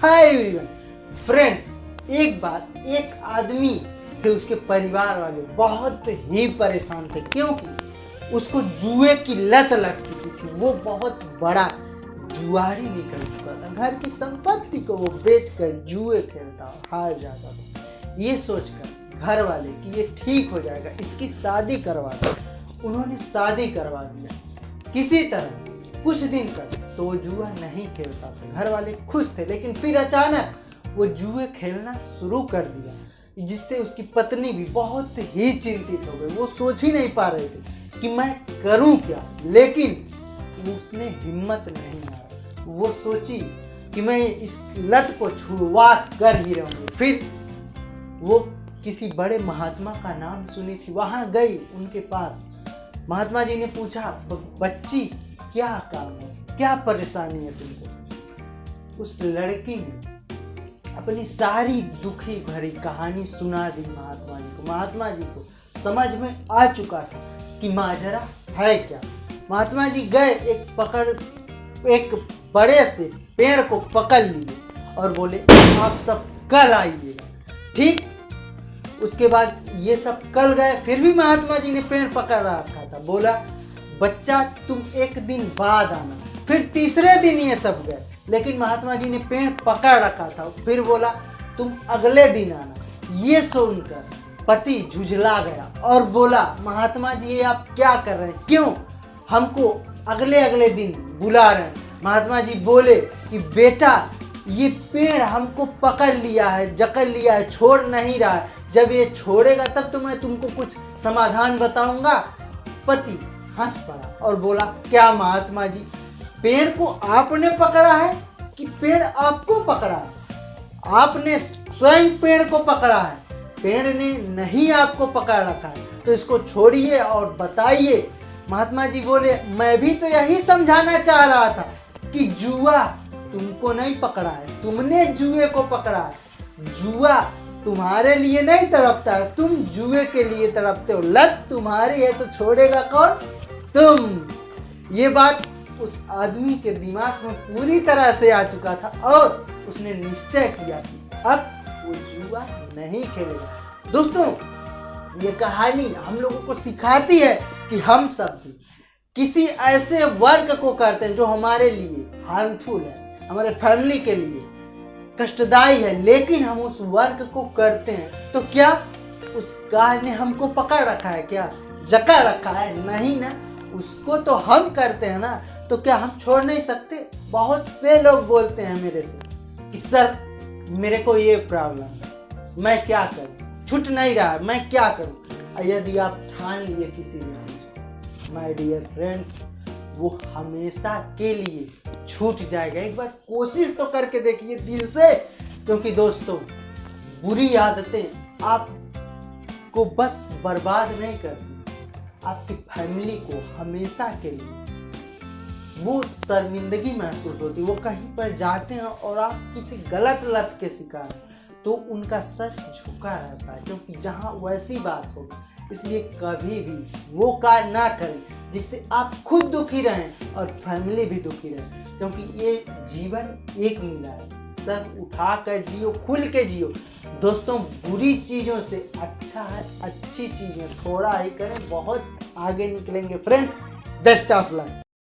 Hi everyone friends, एक बात, एक आदमी से उसके परिवार वाले बहुत ही परेशान थे क्योंकि उसको जुए की लत लग चुकी थी। वो बहुत बड़ा जुआरी निकल चुका था। घर की संपत्ति को वो बेचकर जुए खेलता और हार जाता था। ये सोचकर घर वाले कि ये ठीक हो जाएगा, इसकी शादी करवा दो। उन्होंने शादी करवा दिया किसी तरह। कुछ दिन तक तो वो जुआ नहीं खेलता था। घर वाले खुश थे, लेकिन फिर अचानक वो जुए खेलना शुरू कर दिया, जिससे उसकी पत्नी भी बहुत ही चिंतित हो गई। वो सोच ही नहीं पा रहे थे कि मैं करूं क्या, लेकिन उसने हिम्मत नहीं हारा। वो सोची कि मैं इस लत को छुड़वा कर ही रहूंगी। फिर वो किसी बड़े महात्मा का नाम सुनी थी, वहां गई उनके पास। महात्मा जी ने पूछा, बच्ची क्या काम है, क्या परेशानी है तुमको? उस लड़की ने अपनी सारी दुखी भरी कहानी सुना दी महात्मा जी को। महात्मा जी को समझ में आ चुका था कि माजरा है क्या। महात्मा जी गए, एक बड़े से पेड़ को पकड़ लिए और बोले, आप सब कल आइएगा। ठीक, उसके बाद ये सब कल गए। फिर भी महात्मा जी ने पेड़ पकड़ रखा था। बोला, बच्चा तुम एक दिन बाद आना। फिर तीसरे दिन ये सब गए, लेकिन महात्मा जी ने पेड़ पकड़ रखा था। फिर बोला, तुम अगले दिन आना। ये सुनकर पति झुझला गया और बोला, महात्मा जी ये आप क्या कर रहे हैं, क्यों हमको अगले दिन बुला रहे हैं? महात्मा जी बोले कि बेटा ये पेड़ हमको पकड़ लिया है, जकड़ लिया है, छोड़ नहीं रहा है। जब ये छोड़ेगा तब तो मैं तुमको कुछ समाधान बताऊंगा। पति हंस पड़ा और बोला, क्या महात्मा जी, पेड़ को आपने पकड़ा है कि पेड़ आपको पकड़ा है? आपने स्वयं पेड़ को पकड़ा है, पेड़ ने नहीं आपको पकड़ रखा है। तो इसको छोड़िए और बताइए। महात्मा जी बोले, मैं भी तो यही समझाना चाह रहा था कि जुआ तुमको नहीं पकड़ा है, तुमने जुए को पकड़ा है। जुआ तुम्हारे लिए नहीं तड़पता है, तुम जुए के लिए तड़पते हो। लत तुम्हारी है तो छोड़ेगा कौन? तुम। ये बात उस आदमी के दिमाग में पूरी तरह से आ चुका था और उसने निश्चय किया कि अब वो जुआ नहीं खेलेगा। दोस्तों, ये कहानी हम लोगों को सिखाती है कि हम सब भी किसी ऐसे वर्क को करते हैं जो हमारे लिए हार्मफुल है, हमारे फैमिली के लिए कष्टदायी है, लेकिन हम उस वर्क को करते हैं तो क्या उस गाय ने हमको पकड़ रखा है, क्या जकड़ रखा है? नहीं ना, उसको तो हम करते हैं ना, तो क्या हम छोड़ नहीं सकते? बहुत से लोग बोलते हैं मेरे से कि सर मेरे को ये प्रॉब्लम है, मैं क्या करूं, छूट नहीं रहा, मैं क्या करूं? यदि आप ठान लिए किसी भी चीज, माय डियर फ्रेंड्स, वो हमेशा के लिए छूट जाएगा। एक बार कोशिश तो करके देखिए दिल से, क्योंकि दोस्तों बुरी आदतें आपको बस बर्बाद नहीं करती, आपकी फैमिली को हमेशा के लिए वो शर्मिंदगी महसूस होती। वो कहीं पर जाते हैं और आप किसी गलत लत के शिकार हैं तो उनका सर झुका रहता है, क्योंकि जहाँ वैसी बात होगी। इसलिए कभी भी वो कार्य ना करें जिससे आप खुद दुखी रहें और फैमिली भी दुखी रहे, क्योंकि ये जीवन एक मिला है। सर उठा कर जियो, खुल के जियो। दोस्तों, बुरी चीज़ों से अच्छा है अच्छी चीज़ें थोड़ा ही करें, बहुत आगे निकलेंगे फ्रेंड्स। Best of luck.